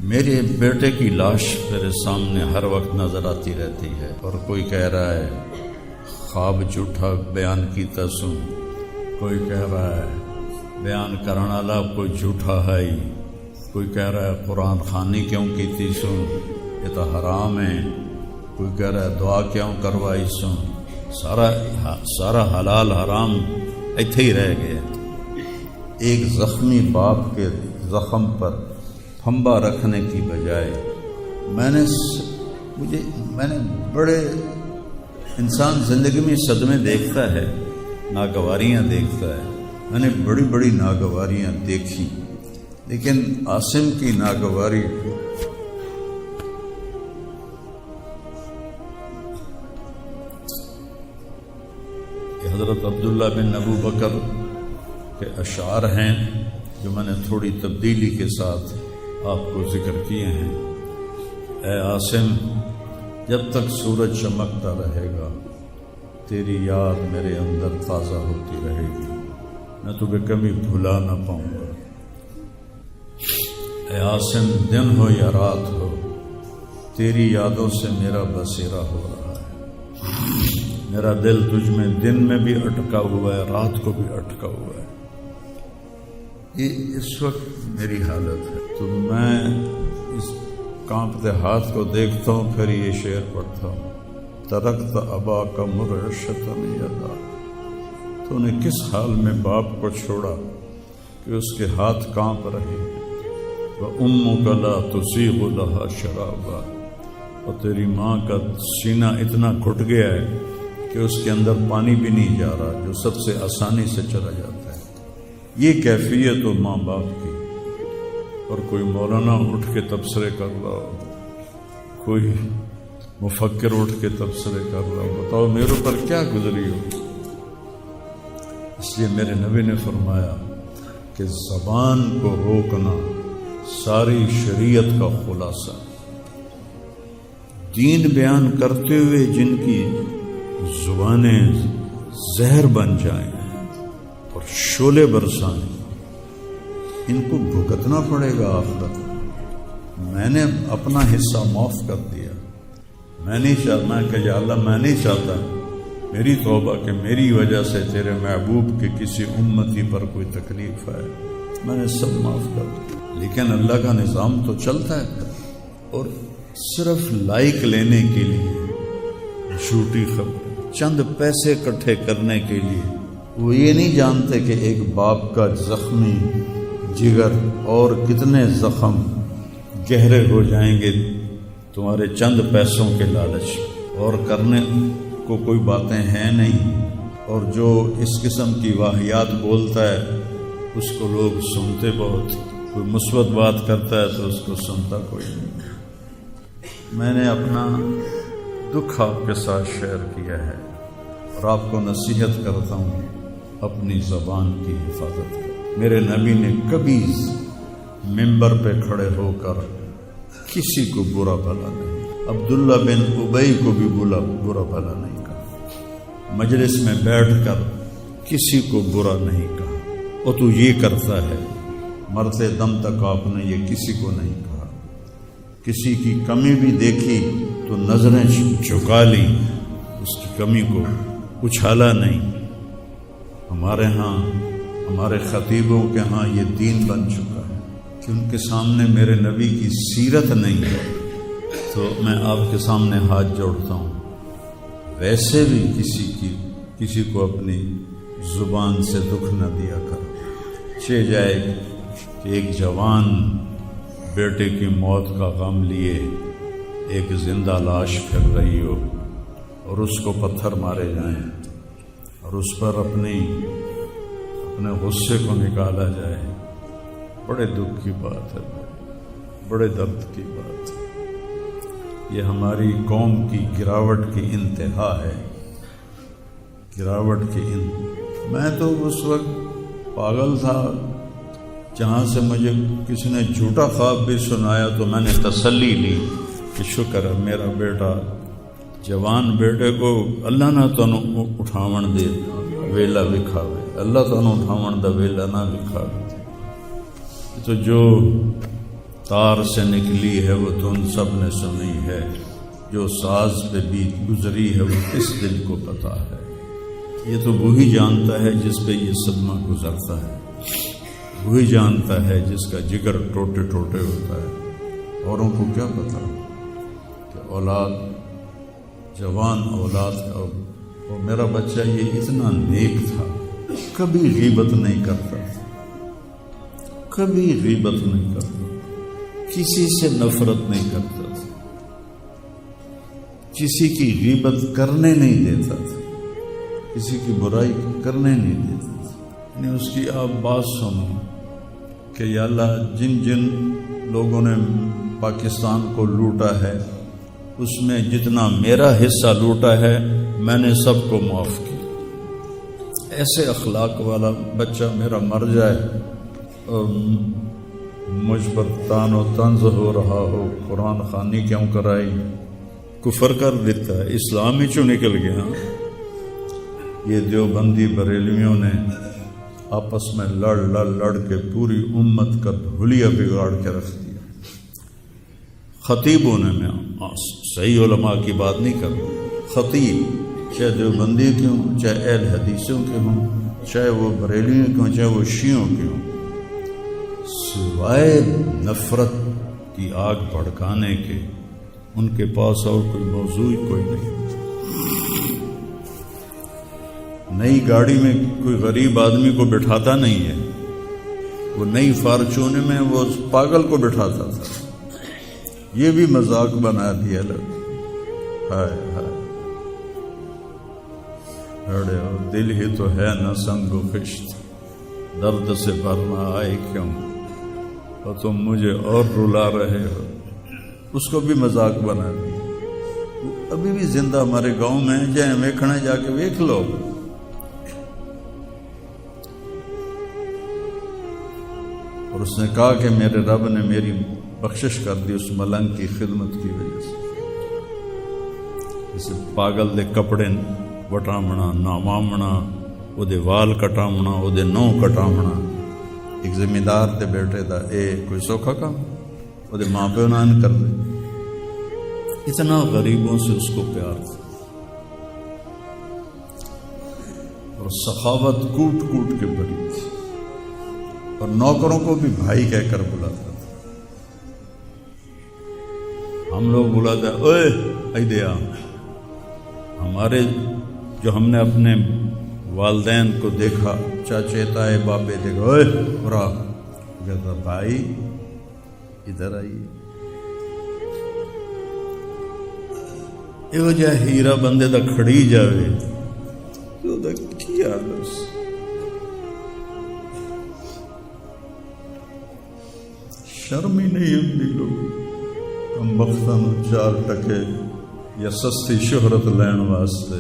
میرے بیٹے کی لاش میرے سامنے ہر وقت نظر آتی رہتی ہے، اور کوئی کہہ رہا ہے خواب جھوٹا بیان کیتا سوں، کوئی کہہ رہا ہے بیان کرنے والا کوئی جھوٹا ہے، کوئی کہہ رہا ہے قرآن خوانی کیوں کیتی سوں، یہ تو حرام ہے، کوئی کہہ رہا ہے دعا کیوں کروائی سوں، سارا حلال حرام ایتھے ہی رہ گیا۔ ایک زخمی باپ کے زخم پر پھمبا رکھنے کی بجائے میں نے بڑے انسان زندگی میں صدمے دیکھتا ہے، ناگواریاں دیکھتا ہے، میں نے بڑی بڑی ناگواریاں دیکھی، لیکن عاصم کی ناگواری حضرت عبداللہ بن ابو بکر کے اشعار ہیں جو میں نے تھوڑی تبدیلی کے ساتھ آپ کو ذکر کیے ہیں۔ اے عاصم، جب تک سورج چمکتا رہے گا تیری یاد میرے اندر تازہ ہوتی رہے گی، میں تمہیں کبھی بھلا نہ پاؤں گا۔ اے عاصم، دن ہو یا رات ہو تیری یادوں سے میرا بسیرا ہو رہا ہے، میرا دل تجھ میں دن میں بھی اٹکا ہوا ہے، رات کو بھی اٹکا ہوا ہے۔ یہ اس وقت میری حالت ہے، تو میں اس کانپتے ہاتھ کو دیکھتا ہوں، پھر یہ شعر پڑھتا ہوں، ترکت ابا کا مرشتن یدا، تو نے کس حال میں باپ کو چھوڑا کہ اس کے ہاتھ کانپ رہے، وَأُمُّكَ لَا تُسِيغُ لَهَا شَرَابًا، اور تیری ماں کا سینہ اتنا گھٹ گیا ہے کہ اس کے اندر پانی بھی نہیں جا رہا جو سب سے آسانی سے چلا جاتا ہے۔ یہ کیفیت ہو ماں باپ کی، اور کوئی مولانا اٹھ کے تبصرے کر رہا ہو، کوئی مفکر اٹھ کے تبصرے کر رہا ہو، بتاؤ میرے اوپر کیا گزری ہو۔ اس لیے میرے نبی نے فرمایا کہ زبان کو روکنا ساری شریعت کا خلاصہ، دین بیان کرتے ہوئے جن کی زبانیں زہر بن جائیں اور شعلے برسائیں، ان کو بھگتنا پڑے گا آخرت۔ میں نے اپنا حصہ معاف کر دیا، میں نہیں چاہتا کہ یا اللہ، میں نہیں چاہتا، میری توبہ کہ میری وجہ سے تیرے محبوب کے کسی امتی پر کوئی تکلیف آئے، میں نے سب معاف کر دیا۔ لیکن اللہ کا نظام تو چلتا ہے، اور صرف لائک لینے کے لیے جھوٹی خبر، چند پیسے اکٹھے کرنے کے لیے، وہ یہ نہیں جانتے کہ ایک باپ کا زخمی جگر اور کتنے زخم گہرے ہو جائیں گے تمہارے چند پیسوں کے لالچ، اور کرنے کو کوئی باتیں ہیں نہیں، اور جو اس قسم کی واہیات بولتا ہے اس کو لوگ سنتے بہت، کوئی مثبت بات کرتا ہے تو اس کو سنتا کوئی نہیں۔ میں نے اپنا دکھ آپ کے ساتھ شیئر کیا ہے، اور آپ کو نصیحت کرتا ہوں اپنی زبان کی حفاظت کریں۔ میرے نبی نے کبھی ممبر پہ کھڑے ہو کر کسی کو برا بھلا نہیں، عبداللہ بن ابی کو بھی برا بھلا نہیں کہا، مجلس میں بیٹھ کر کسی کو برا نہیں کہا، اور تو یہ کرتا ہے، مرتے دم تک آپ نے یہ کسی کو نہیں کہا۔ کسی کی کمی بھی دیکھی تو نظریں جھکا لی، اس کی کمی کو اچھالا نہیں۔ ہمارے ہاں، ہمارے خطیبوں کے ہاں یہ دین بن چکا ہے کہ ان کے سامنے میرے نبی کی سیرت نہیں ہے، تو میں آپ کے سامنے ہاتھ جوڑتا ہوں، ویسے بھی کسی کو اپنی زبان سے دکھ نہ دیا کرو۔ چہ جائے کہ ایک جوان بیٹے کی موت کا غم لیے ایک زندہ لاش پھر رہی ہو، اور اس کو پتھر مارے جائیں، اور اس پر اپنے غصے کو نکالا جائے، بڑے دکھ کی بات ہے، بڑے درد کی بات ہے۔ یہ ہماری قوم کی گراوٹ کی انتہا ہے، گراوٹ کی میں تو اس وقت پاگل تھا، جہاں سے مجھے کسی نے جھوٹا خواب بھی سنایا تو میں نے تسلی لی کہ شکر ہے میرا بیٹا، جوان بیٹے کو اللہ نہ تنوں اٹھاون دے ویلا وکھاوے، اللہ تنوں اٹھاون دا ویلا نہ وکھاوے۔ تو جو تار سے نکلی ہے وہ دھن سب نے سنی ہے، جو ساز پہ بیت گزری ہے وہ کس دل کو پتا ہے۔ یہ تو وہی جانتا ہے جس پہ یہ صدمہ گزرتا ہے، وہی جانتا ہے جس کا جگر ٹوٹے ٹوٹے ہوتا ہے۔ اوروں کو کیا پتا کہ اولاد، جوان اولاد کا، وہ میرا بچہ یہ اتنا نیک تھا، کبھی غیبت نہیں کرتا تھا، کبھی غیبت نہیں کرتا، کسی سے نفرت نہیں کرتا تھا، کسی کی غیبت کرنے نہیں دیتا تھا، کسی کی برائی کرنے نہیں دیتا تھا۔ یعنی اس کی آپ بات سنو کہ یا اللہ جن جن لوگوں نے پاکستان کو لوٹا ہے اس میں جتنا میرا حصہ لوٹا ہے میں نے سب کو معاف کیا۔ ایسے اخلاق والا بچہ میرا مر جائے اور مجھ پر تان و طنز ہو رہا ہو، قرآن خوانی کیوں کرائی، کفر کر دیتا ہے، اسلام ہی چوں نکل گیا۔ یہ دیوبندی بریلویوں نے آپس میں لڑ کے پوری امت کا بھولیا بگاڑ کے رکھ دیا۔ خطیبوں نے، میں صحیح علماء کی بات نہیں کر رہا، خطیب چاہے دیوبندی کے ہوں، چاہے اہل حدیثوں کے ہوں، چاہے وہ بریلیوں کے ہوں، چاہے وہ شیعوں کے ہوں، سوائے نفرت کی آگ بھڑکانے کے ان کے پاس اور کوئی موضوع کوئی نہیں۔ نئی گاڑی میں کوئی غریب آدمی کو بٹھاتا نہیں ہے، وہ نئی فارچون میں وہ پاگل کو بٹھاتا تھا۔ یہ بھی مذاق بنا دیا لوگ۔ ہائے ہائے، ارے دل ہی تو ہے نہ سنگ و خشت، درد سے بھرنا آئے کیوں، اور تم مجھے اور رلا رہے ہو۔ اس کو بھی مذاق بنا دیا۔ ابھی بھی زندہ ہمارے گاؤں میں جائیں ویکھنا، جا کے ویکھ لو۔ اور اس نے کہا کہ میرے رب نے میری بخشش کر دی اس ملنگ کی خدمت کی وجہ سے۔ اسے پاگل دے کپڑے وٹامنا، نامامنا، وہ دے وال کٹامنا، وہ دے نو کٹامنا، ایک زمیندار دے بیٹے دا اے کوئی سوکھا کام، وہ دے ماں پہ نان کر دے۔ اتنا غریبوں سے اس کو پیار تھا، اور سخاوت کوٹ کوٹ کے بڑی تھی، اور نوکروں کو بھی بھائی کہہ کر بلاتا تھا۔ ہم لوگ بلاتے ہیں اوئے ایدیا، ہمارے جو ہم نے اپنے والدین کو دیکھا، چاچے تائے بابے دیکھا، اوئے برا کہتا بھائی ادھر آئیے۔ یہ وجہ ہیرا بندے دا کھڑی جاوے تو دا کیا بس شرم ہی نہیں ہوتی۔ لوگ ہم بختاں چار ٹکے یا سستی شہرت لین واسطے